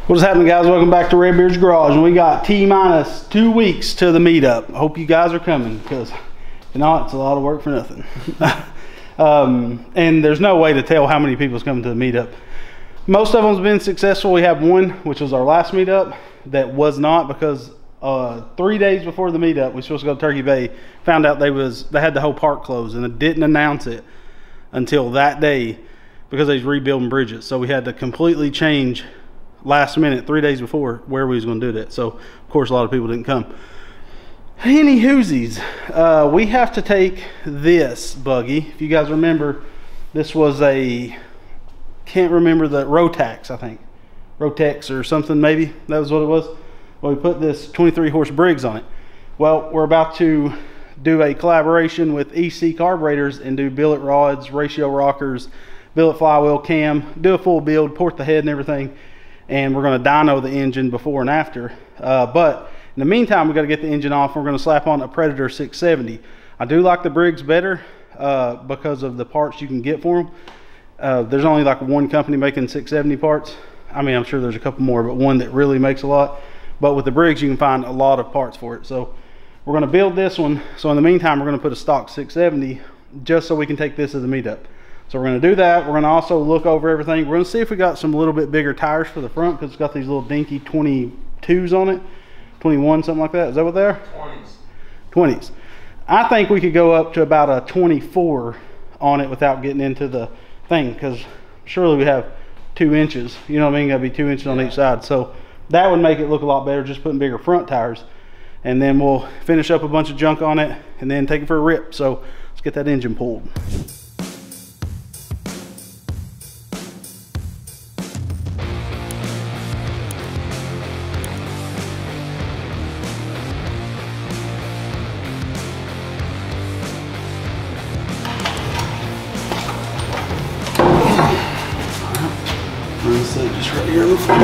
What's happening, guys? Welcome back to Redbeard's Garage, and we got T-minus 2 weeks to the meetup. Hope you guys are coming, because if not, it's a lot of work for nothing. And there's no way to tell how many people's coming to the meetup. Most of them's been successful. We have one, which was our last meetup, that was not, because 3 days before the meetup, we were supposed to go to Turkey Bay, found out they had the whole park closed, and it didn't announce it until that day because they was rebuilding bridges. So we had to completely change last minute, 3 days before, where we was going to do that. So of course a lot of people didn't come. Any hoosies, we have to take this buggy. If you guys remember, this was a, can't remember the Rotax, I think Rotex or something, maybe that was what it was. Well, we put this 23 horse Briggs on it. Well, we're about to do a collaboration with EC carburetors and do billet rods, ratio rockers, billet flywheel cam, do a full build, port the head and everything. And we're going to dyno the engine before and after. But in the meantime, we got to get the engine off. We're going to slap on a Predator 670. I do like the Briggs better because of the parts you can get for them. There's only like one company making 670 parts. I mean, I'm sure there's a couple more, but one that really makes a lot. But with the Briggs, you can find a lot of parts for it. So we're going to build this one. So in the meantime, we're going to put a stock 670 just so we can take this as a meetup. So we're going to do that. We're going to also look over everything. We're going to see if we got some little bit bigger tires for the front, because it's got these little dinky 22s on it. 21, something like that. Is that what they are? 20s. I think we could go up to about a 24 on it without getting into the thing, because surely we have 2 inches. You know what I mean? Got to be 2 inches on each side. So that would make it look a lot better, just putting bigger front tires. And then we'll finish up a bunch of junk on it and then take it for a rip. So let's get that engine pulled. Just right here on the floor.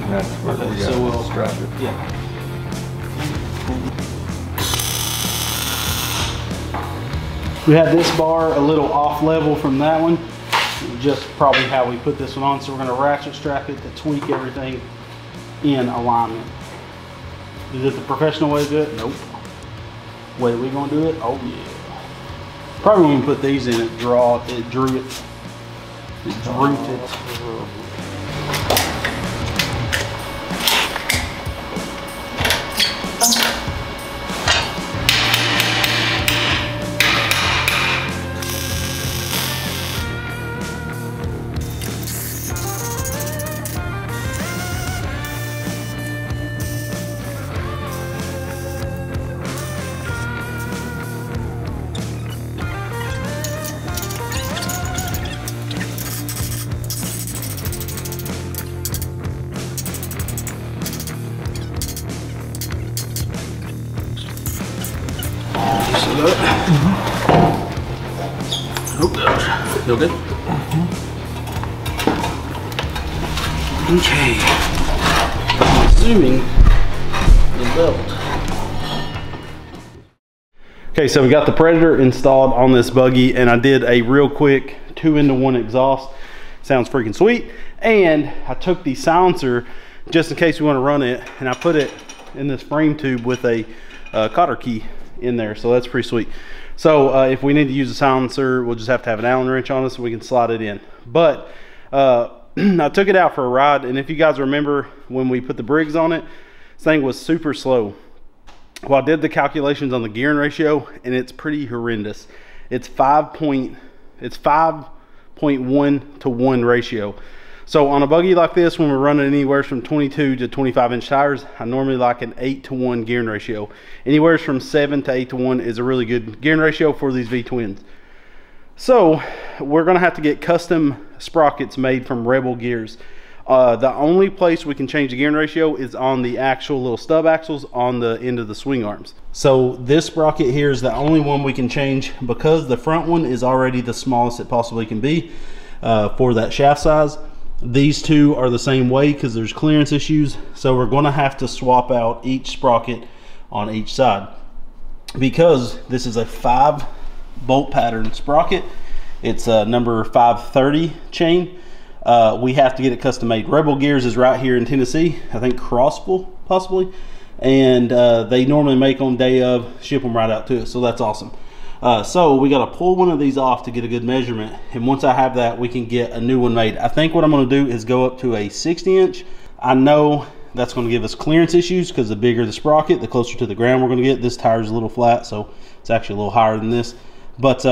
That's where we got so we'll strap it. Yeah. We have this bar a little off level from that one. Just probably how we put this one on. So we're going to ratchet strap it to tweak everything in alignment. Is it the professional way to do it? Nope. Way we going to do it? Oh yeah. Probably when we put these in, it drew it. It drooped it. Feel good? Okay. Resuming the belt. Okay, so we got the Predator installed on this buggy, and I did a real quick 2-into-1 exhaust. Sounds freaking sweet. And I took the silencer just in case we want to run it, and I put it in this frame tube with a cotter key in there, so that's pretty sweet. So if we need to use a silencer, we'll just have to have an Allen wrench on us so we can slide it in. But I took it out for a ride, and if you guys remember when we put the Briggs on it, this thing was super slow. Well, I did the calculations on the gearing ratio, and it's pretty horrendous. It's 5.1 to 1 ratio. So on a buggy like this, when we're running anywhere from 22 to 25 inch tires, I normally like an 8 to 1 gearing ratio. Anywhere from 7 to 8 to 1 is a really good gearing ratio for these V-twins. So we're gonna have to get custom sprockets made from Rebel gears. The only place we can change the gearing ratio is on the actual little stub axles on the end of the swing arms. So this sprocket here is the only one we can change because the front one is already the smallest it possibly can be for that shaft size. These two are the same way because there's clearance issues. So we're going to have to swap out each sprocket on each side. Because this is a 5 bolt pattern sprocket, it's a number 530 chain. We have to get it custom made. Rebel Gears is right here in Tennessee, I think Crossville possibly, and they normally make on day of, ship them right out to us, so that's awesome. So we got to pull one of these off to get a good measurement, and once I have that, we can get a new one made. I think what I'm going to do is go up to a 60-inch. I know that's going to give us clearance issues because the bigger the sprocket, the closer to the ground we're going to get. This tire is a little flat, so it's actually a little higher than this. But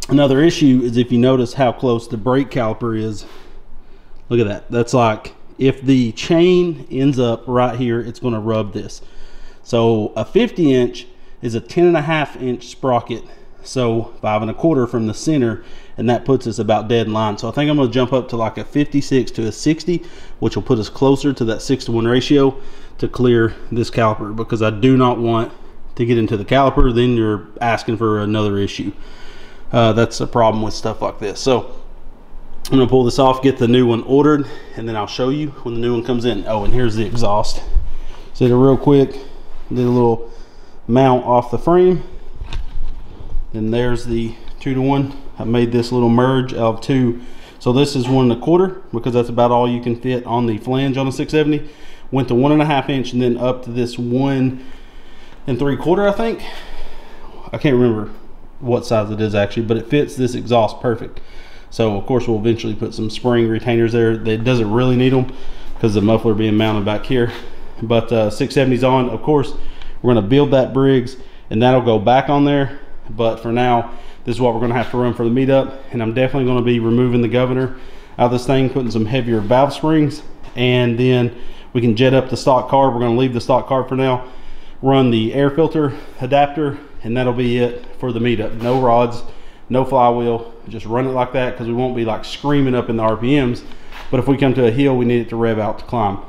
another issue is if you notice how close the brake caliper is. Look at that. That's like, if the chain ends up right here, it's going to rub this. So a 50-inch is a 10.5-inch sprocket, so 5 1/4 from the center, and that puts us about dead in line. So I think I'm going to jump up to like a 56 to a 60, which will put us closer to that 6-to-1 ratio to clear this caliper, because I do not want to get into the caliper, then you're asking for another issue. That's a problem with stuff like this. So I'm gonna pull this off, get the new one ordered, and then I'll show you when the new one comes in. Oh, and here's the exhaust. So did it real quick, did a little mount off the frame. Then there's the 2-to-1. I made this little merge out of 2. So this is 1 1/4 because that's about all you can fit on the flange on a 670. Went to 1.5 inch and then up to this 1 3/4, I think. I can't remember what size it is actually, but it fits this exhaust perfect. So of course we'll eventually put some spring retainers there. It doesn't really need them because the muffler being mounted back here. But 670's on. Of course we're going to build that Briggs and that'll go back on there. But for now, this is what we're going to have to run for the meetup. And I'm definitely going to be removing the governor out of this thing, putting some heavier valve springs, and then we can jet up the stock carb. We're going to leave the stock carb for now, run the air filter adapter, and that'll be it for the meetup. No rods, no flywheel, just run it like that because we won't be like screaming up in the RPMs. But if we come to a hill, we need it to rev out to climb.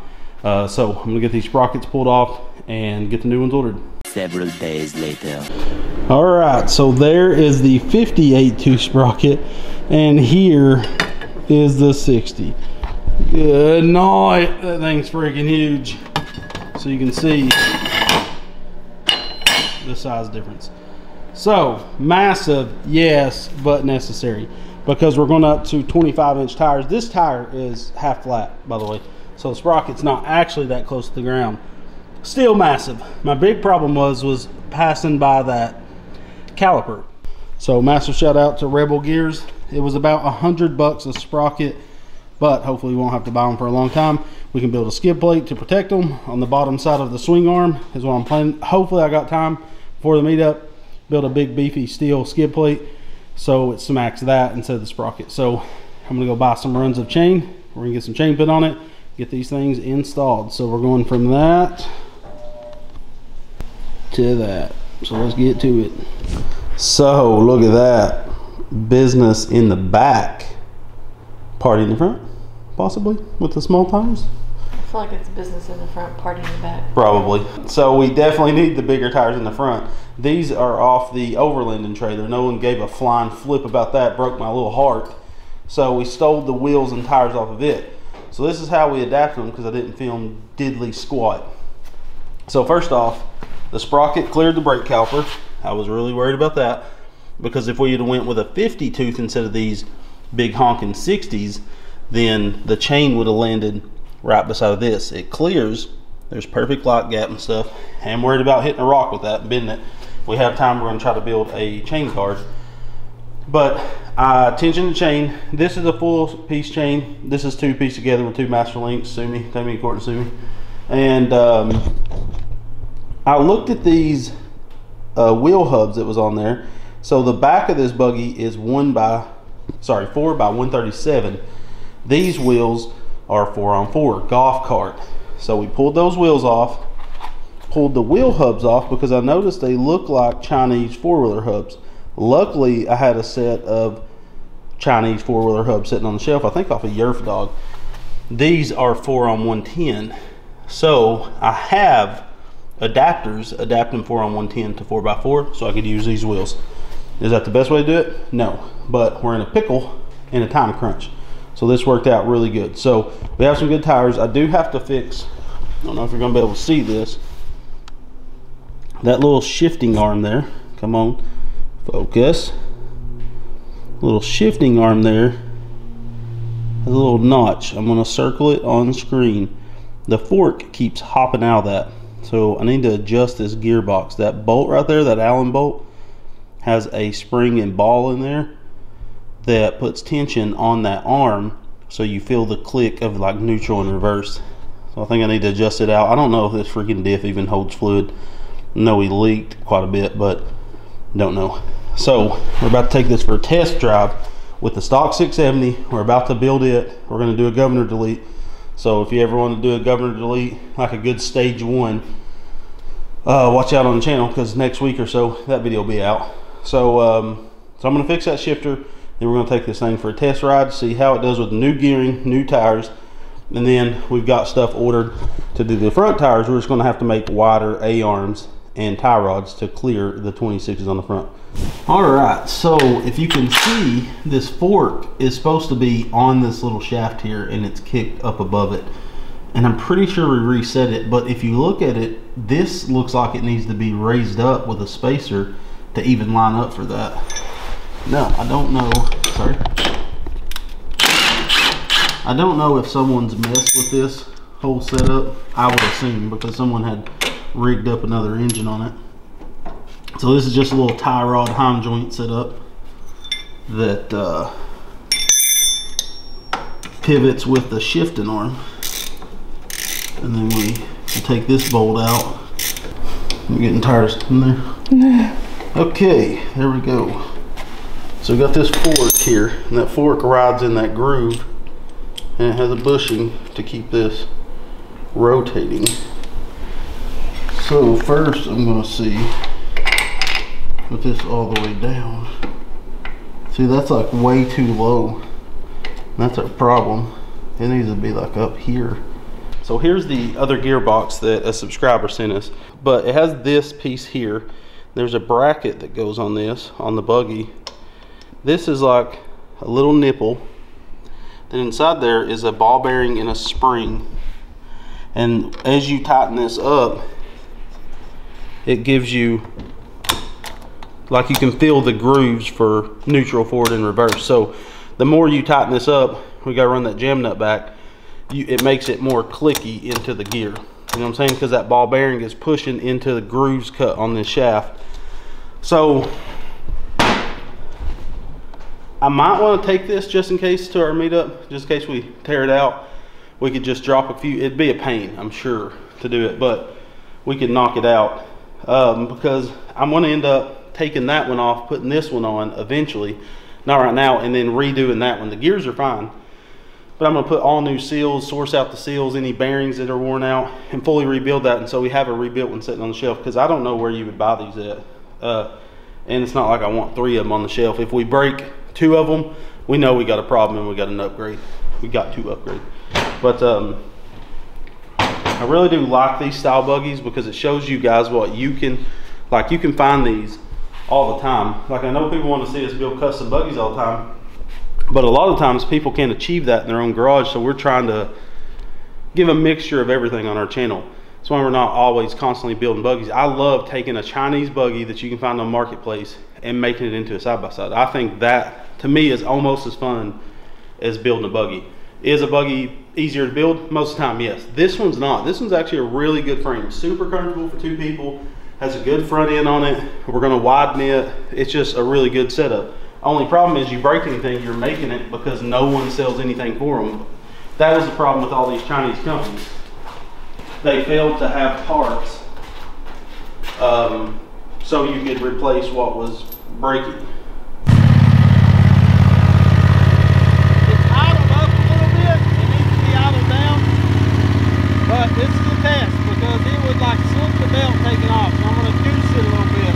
So I'm gonna get these sprockets pulled off and get the new ones ordered. Several days later. All right, so there is the 58.2 sprocket, and here is the 60. Good night. That thing's freaking huge. So you can see the size difference. So massive, yes, but necessary, because we're going up to 25-inch tires. This tire is half flat, by the way, so the sprocket's not actually that close to the ground. Still massive. My big problem was passing by that caliper. So massive shout out to Rebel Gears. It was about $100 a sprocket, but hopefully we won't have to buy them for a long time. We can build a skid plate to protect them on the bottom side of the swing arm is what I'm planning. Hopefully I got time before the meetup, build a big beefy steel skid plate so it smacks that instead of the sprocket. So I'm gonna go buy some runs of chain. We're gonna get some chain put on it, get these things installed. So we're going from that to that. So let's get to it. So look at that. Business in the back. Party in the front, possibly, with the small tires. I feel like it's business in the front, party in the back. Probably. So we definitely need the bigger tires in the front. These are off the Overlanding trailer. No one gave a flying flip about that. Broke my little heart. So we stole the wheels and tires off of it. So this is how we adapt them, because I didn't film diddly squat. So first off, the sprocket cleared the brake caliper. I was really worried about that, because if we had went with a 50 tooth instead of these big honking 60s, then the chain would have landed right beside this. It clears, there's perfect lock gap and stuff. I'm worried about hitting a rock with that and bending it. If we have time, we're going to try to build a chain card. But I tensioned the chain. This is a full piece chain. This is 2 piece together with 2 master links. Sue me, take me to court and sue me. And I looked at these wheel hubs that was on there. So the back of this buggy is 4 by 137. These wheels are 4x4 golf cart. So we pulled those wheels off, pulled the wheel hubs off, because I noticed they look like Chinese 4-wheeler hubs. Luckily I had a set of Chinese 4-wheeler hubs sitting on the shelf, I think off a Yerf Dog. These are 4x110. So I have adapters adapting 4x110 to 4x4 so I could use these wheels. Is that the best way to do it? No, but we're in a pickle and a time crunch. So this worked out really good. So we have some good tires. I do have to fix, I don't know if you're gonna be able to see this, that little shifting arm there. Come on, focus. Little shifting arm there has a little notch. I'm gonna circle it on screen. The fork keeps hopping out of that. So I need to adjust this gearbox. That bolt right there, that Allen bolt, has a spring and ball in there that puts tension on that arm, so you feel the click of like neutral and reverse. So I think I need to adjust it out. I don't know if this freaking diff even holds fluid. I know we leaked quite a bit, but don't know. So we're about to take this for a test drive with the stock 670. We're about to build it. We're going to do a governor delete. So if you ever want to do a governor delete, like a good stage 1, watch out on the channel, because next week or so that video will be out. So I'm going to fix that shifter, then we're going to take this thing for a test ride, see how it does with new gearing, new tires, and then we've got stuff ordered to do the front tires. We're just going to have to make wider A-arms and tie rods to clear the 26s on the front. All right, so if you can see, this fork is supposed to be on this little shaft here, and it's kicked up above it. And I'm pretty sure we reset it, but if you look at it, this looks like it needs to be raised up with a spacer to even line up for that. No, I don't know, sorry. I don't know if someone's messed with this whole setup. I would assume, because someone had rigged up another engine on it. So this is just a little tie rod heim joint setup that pivots with the shifting arm. And then we take this bolt out. I'm getting tired of sitting there. Okay, there we go. So we got this fork here, and that fork rides in that groove, and it has a bushing to keep this rotating. So first I'm going to see, put this all the way down. See, that's like way too low. That's a problem. It needs to be like up here. So here's the other gearbox that a subscriber sent us, but it has this piece here. There's a bracket that goes on this, on the buggy. This is like a little nipple. Then inside there is a ball bearing and a spring. And as you tighten this up, it gives you, like, you can feel the grooves for neutral, forward, and reverse. So the more you tighten this up, we gotta run that jam nut back, it makes it more clicky into the gear. You know what I'm saying? Because that ball bearing is pushing into the grooves cut on this shaft. So I might want to take this just in case to our meetup, just in case we tear it out. We could just drop a few. It'd be a pain, I'm sure, to do it, but we could knock it out. Because I'm going to end up taking that one off, putting this one on eventually, not right now, and then redoing that one. The gears are fine, but I'm going to put all new seals, source out the seals, any bearings that are worn out, and fully rebuild that. And so we have a rebuilt one sitting on the shelf, because I don't know where you would buy these at. And it's not like I want 3 of them on the shelf. If we break 2 of them, we know we got a problem and we got an upgrade. We got to upgrade. But I really do like these style buggies, because it shows you guys what you can, like, you can find these all the time. Like, I know people want to see us build custom buggies all the time, but a lot of times people can't achieve that in their own garage. So we're trying to give a mixture of everything on our channel. That's why we're not always constantly building buggies. I love taking a Chinese buggy that you can find on Marketplace and making it into a side-by-side. I think that, to me, is almost as fun as building a buggy. Is a buggy easier to build? Most of the time, yes. This one's not. This one's actually a really good frame. Super comfortable for 2 people. Has a good front end on it. We're gonna widen it. It's just a really good setup. Only problem is, you break anything, you're making it, because no one sells anything for them. That is the problem with all these Chinese companies. They failed to have parts so you could replace what was breaking. It's idled up a little bit. It needs to be idled down. But this is a test, because it would like slip the belt taking off. So I'm going to goose it a little bit.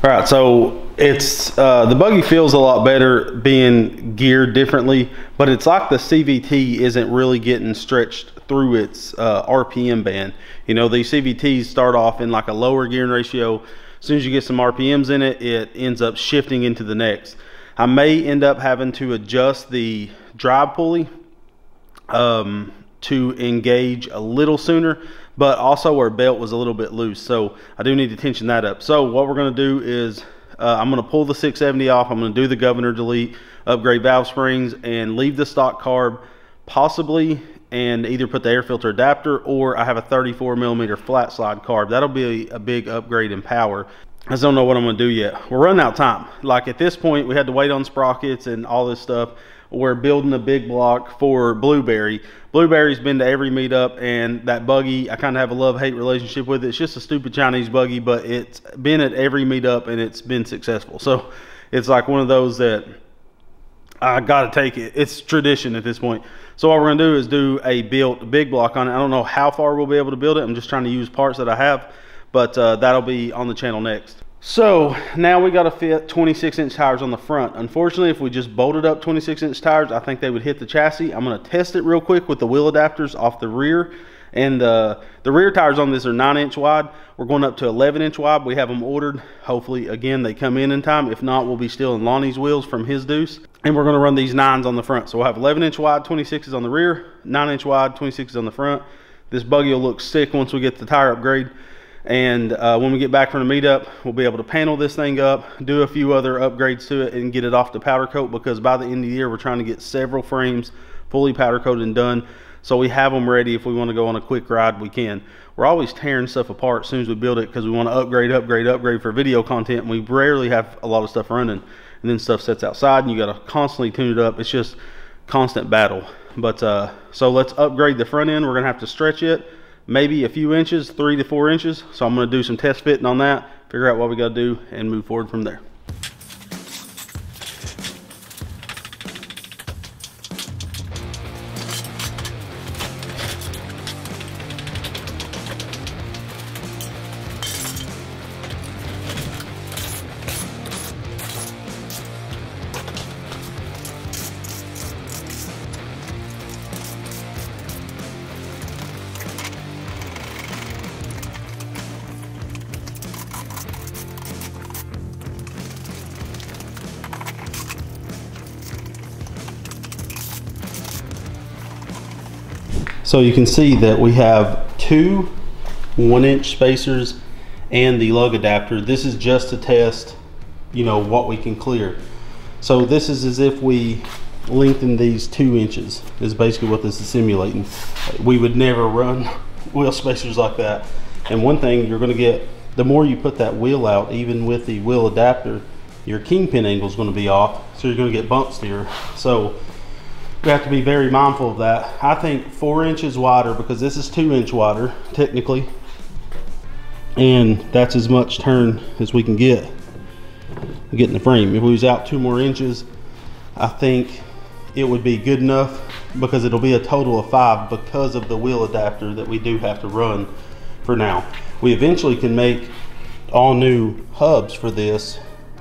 All right, so it's the Buggy feels a lot better being geared differently, but it's like the CVT isn't really getting stretched through its RPM band. You know, these CVTs start off in like a lower gearing ratio. As soon as you get some RPMs in it, it ends up shifting into the next. I may end up having to adjust the drive pulley to engage a little sooner, but also our belt was a little bit loose, so I do need to tension that up. So what we're going to do is I'm going to pull the 670 off. I'm going to do the governor delete, upgrade valve springs, and leave the stock carb possibly, and either put the air filter adapter, or I have a 34 millimeter flat slide carb. That'll be a big upgrade in power. I just don't know what I'm going to do yet. We're running out of time. Like at this point, we had to wait on sprockets and all this stuff. We're building a big block for Blueberry. Blueberry's been to every meetup, and that Buggy, I kind of have a love-hate relationship with it. It's just a stupid Chinese Buggy, but it's been at every meetup and it's been successful. So it's like one of those that I gotta take it. It's tradition at this point. So what we're gonna do is do a big block on it. I don't know how far we'll be able to build it. I'm just trying to use parts that I have, but that'll be on the channel next. So now we got to fit 26-inch tires on the front. Unfortunately, if we just bolted up 26-inch tires, I think they would hit the chassis. I'm going to test it real quick with the wheel adapters off the rear. And the rear tires on this are 9-inch wide. We're going up to 11-inch wide. We have them ordered. Hopefully, again, they come in time. If not, we'll be stealing Lonnie's wheels from his deuce. And we're going to run these 9s on the front. So we'll have 11-inch wide, 26s on the rear, 9-inch wide, 26s on the front. This Buggy will look sick once we get the tire upgrade. And when we get back from the meetup, we'll be able to panel this thing up, do a few other upgrades to it, and get it off the powder coat, because by the end of the year, we're trying to get several frames fully powder coated and done, so we have them ready. If we want to go on a quick ride, we can. We're always tearing stuff apart as soon as we build it, because we want to upgrade for video content, and we rarely have a lot of stuff running, and then stuff sits outside, and you got to constantly tune it up. It's just constant battle. But so let's upgrade the front end. We're going to have to stretch it maybe a few inches, 3 to 4 inches. So I'm going to do some test fitting on that, figure out what we got to do, and move forward from there. So you can see that we have 2 1-inch spacers and the lug adapter. This is just to test, you know, what we can clear. So this is as if we lengthen these 2 inches is basically what this is simulating. We would never run wheel spacers like that. And one thing you're going to get, the more you put that wheel out, even with the wheel adapter, your kingpin angle is going to be off, so you're going to get bump steer. So we have to be very mindful of that. I think 4 inches wider, because this is 2-inch wider technically, and that's as much turn as we can get in the frame. If we was out 2 more inches, I think it would be good enough, because it'll be a total of 5 because of the wheel adapter that we do have to run for now. We eventually can make all new hubs for this,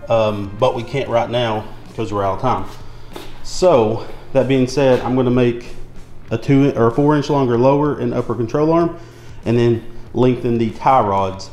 but we can't right now because we're out of time. So that being said, I'm going to make a 2 or 4 inch longer lower and upper control arm, and then lengthen the tie rods.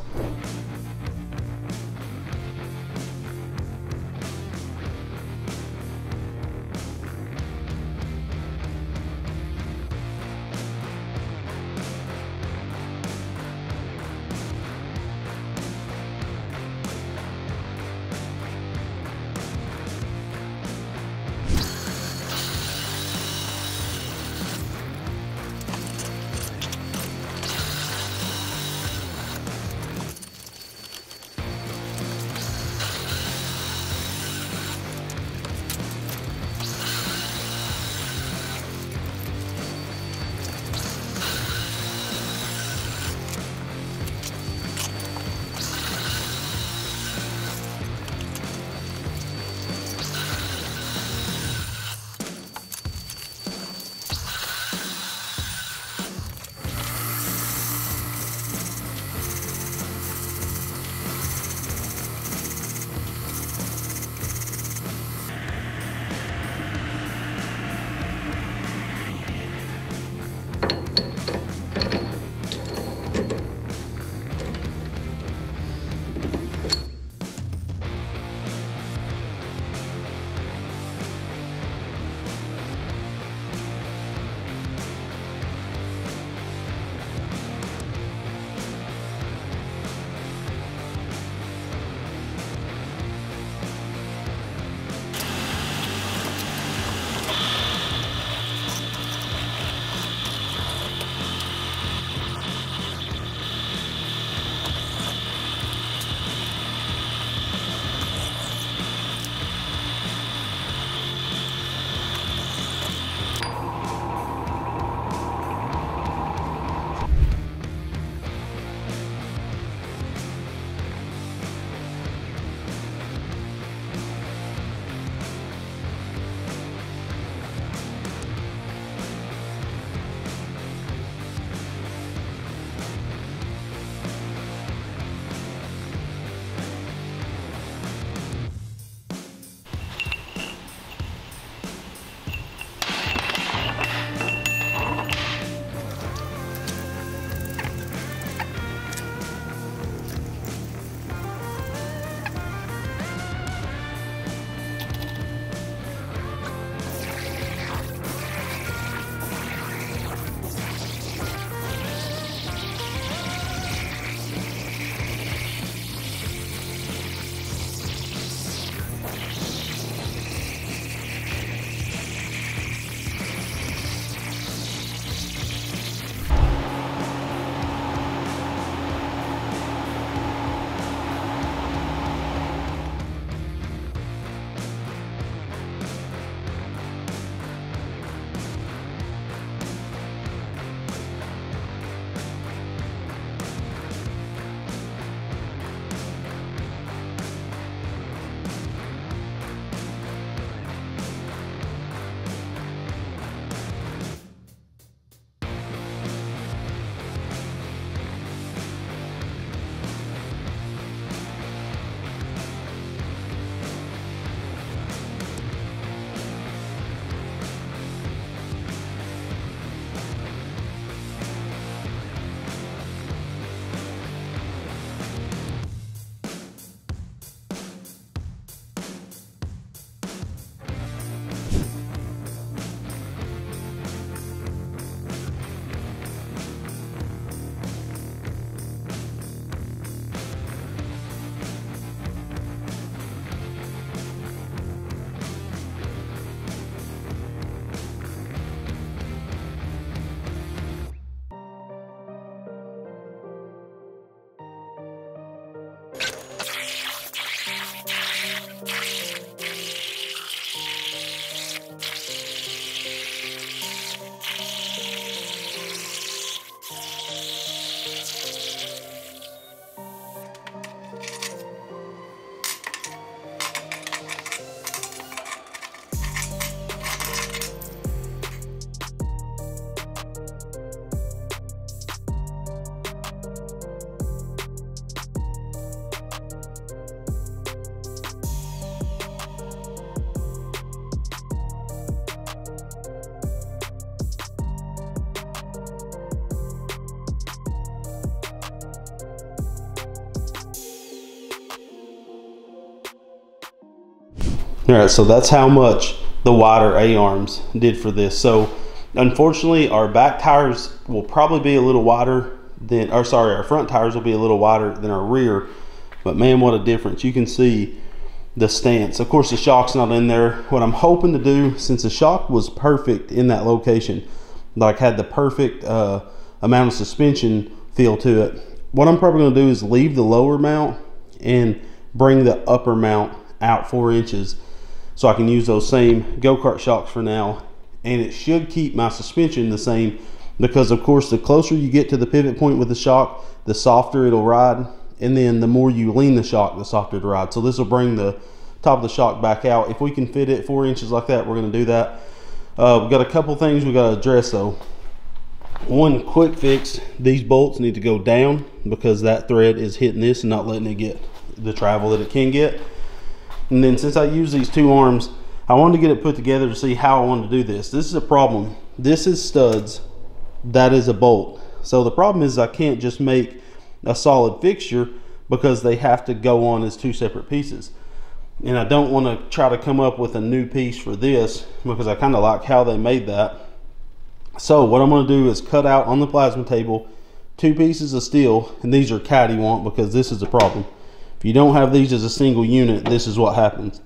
All right, so that's how much the wider A-arms did for this. So unfortunately, our back tires will probably be a little wider than, or sorry, our front tires will be a little wider than our rear. But man, what a difference. You can see the stance. Of course, the shock's not in there. What I'm hoping to do, since the shock was perfect in that location, like had the perfect amount of suspension feel to it, what I'm probably gonna do is leave the lower mount and bring the upper mount out 4 inches so I can use those same go-kart shocks for now. And it should keep my suspension the same, because of course the closer you get to the pivot point with the shock, the softer it'll ride, and then the more you lean the shock, the softer it'll ride. So this will bring the top of the shock back out. If we can fit it 4 inches like that, we're gonna do that. We've got a couple things we gotta address though. One quick fix, these bolts need to go down because that thread is hitting this and not letting it get the travel that it can get. And then since I use these 2 arms, I wanted to get it put together to see how I wanted to do this. This is a problem. This is studs, that is a bolt. So the problem is I can't just make a solid fixture because they have to go on as 2 separate pieces. And I don't want to try to come up with a new piece for this because I kind of like how they made that. So what I'm going to do is cut out on the plasma table 2 pieces of steel, and these are caddy want because this is a problem. If you don't have these as a single unit, this is what happens.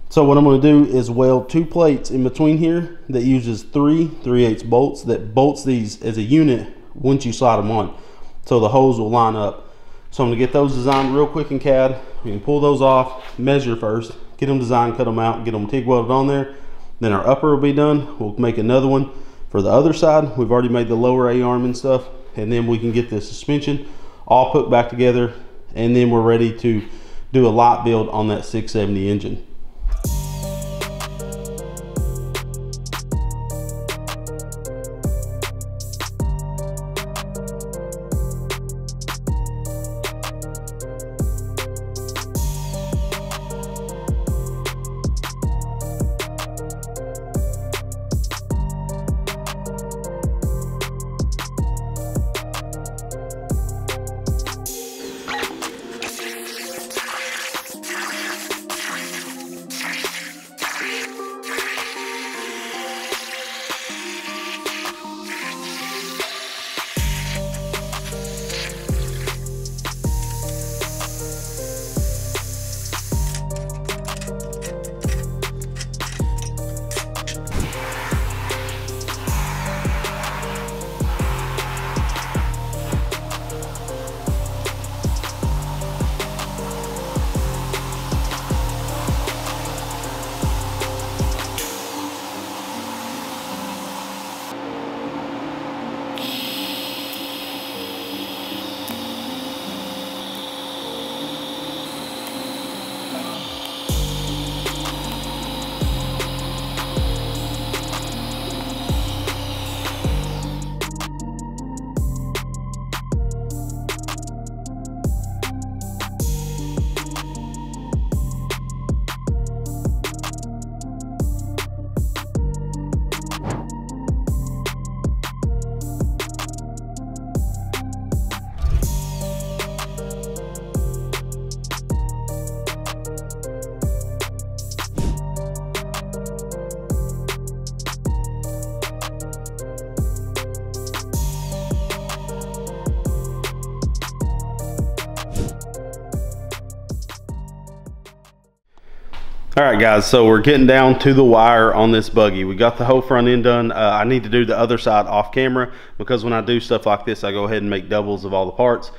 So what I'm going to do is weld 2 plates in between here that uses 3 3/8 bolts that bolts these as a unit once you slide them on, so the holes will line up. So I'm going to get those designed real quick in CAD. We can pull those off, measure first, get them designed, cut them out, get them TIG welded on there. Then our upper will be done. We'll make another one for the other side. We've already made the lower A-arm and stuff, and then we can get the suspension all put back together, and then we're ready to do a light build on that 670 engine. All right guys, so we're getting down to the wire on this buggy. We got the whole front end done. I need to do the other side off camera because when I do stuff like this, I go ahead and make doubles of all the parts.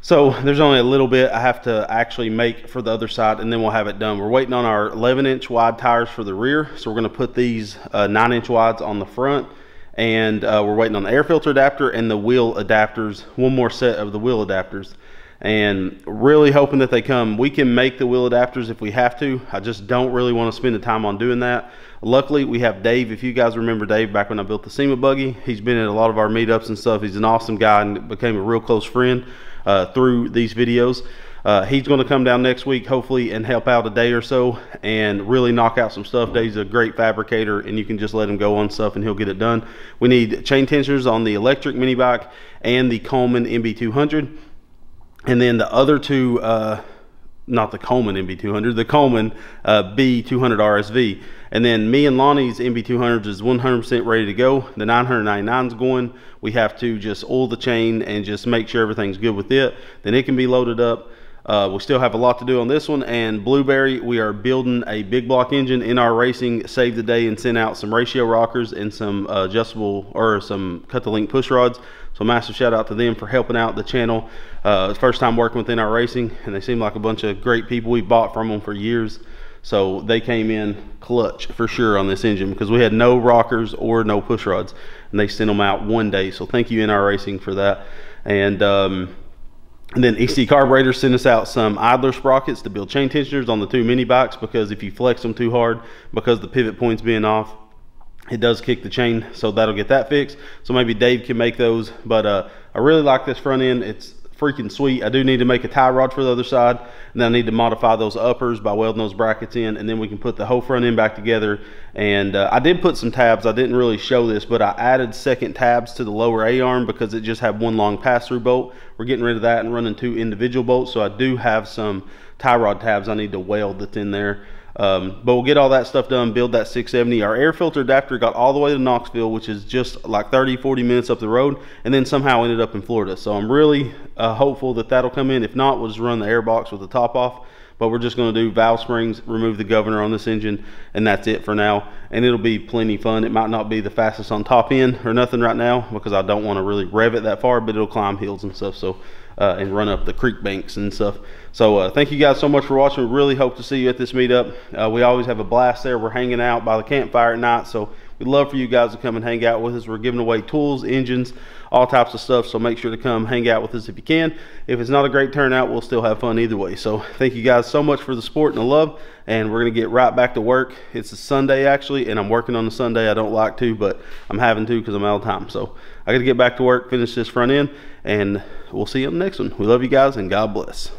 So there's only a little bit I have to actually make for the other side, and then we'll have it done. We're waiting on our 11-inch wide tires for the rear. So we're gonna put these 9-inch wides on the front, and we're waiting on the air filter adapter and the wheel adapters, one more set of the wheel adapters. And really hoping that they come. We can make the wheel adapters if we have to. I just don't really want to spend the time on doing that. Luckily we have Dave. If you guys remember Dave back when I built the SEMA buggy, he's been at a lot of our meetups and stuff. He's an awesome guy and became a real close friend through these videos. He's going to come down next week hopefully and help out a day or so and really knock out some stuff. Dave's a great fabricator, and you can just let him go on stuff and he'll get it done. We need chain tensioners on the electric mini bike and the Coleman MB200. And then the other two not the Coleman MB200, the Coleman B200 RSV. And then me and Lonnie's MB200s is 100% ready to go. The 999's going. We have to just oil the chain and just make sure everything's good with it. Then it can be loaded up. We still have a lot to do on this one. And Blueberry, we are building a big block engine in our racing, save the day, and send out some ratio rockers and some adjustable, or some cut the link push rods. So massive shout out to them for helping out the channel. First time working within our racing, and they seem like a bunch of great people. We bought from them for years. So they came in clutch for sure on this engine, because we had no rockers or no push rods, and they sent them out one day. So thank you NR Racing for that. And then EC Carburetor sent us out some idler sprockets to build chain tensioners on the 2 mini bikes, because if you flex them too hard, because the pivot points being off, it does kick the chain. So that'll get that fixed. So maybe Dave can make those. But I really like this front end. It's freaking sweet. I do need to make a tie rod for the other side, and then I need to modify those uppers by welding those brackets in, and then we can put the whole front end back together. And I did put some tabs. I didn't really show this, but I added second tabs to the lower A-arm because it just had one long pass-through bolt. We're getting rid of that and running 2 individual bolts, so I do have some tie rod tabs I need to weld that's in there. But we'll get all that stuff done, build that 670. Our air filter adapter got all the way to Knoxville, which is just like 30-40 minutes up the road, and then somehow ended up in Florida. So I'm really hopeful that that'll come in. If not, we'll just run the air box with the top off. But we're just going to do valve springs, remove the governor on this engine, and that's it for now. And it'll be plenty fun. It might not be the fastest on top end or nothing right now, because I don't want to really rev it that far, but it'll climb hills and stuff. So and run up the creek banks and stuff. So thank you guys so much for watching. We really hope to see you at this meetup. We always have a blast there. We're hanging out by the campfire at night, so we'd love for you guys to come and hang out with us. We're giving away tools, engines, all types of stuff, so make sure to come hang out with us if you can. If it's not a great turnout, we'll still have fun either way. So thank you guys so much for the support and the love, and we're going to get right back to work. It's a Sunday actually, and I'm working on the Sunday. I don't like to, but I'm having to because I'm out of time. So I got to get back to work, finish this front end, and we'll see you on the next one. We love you guys, and God bless.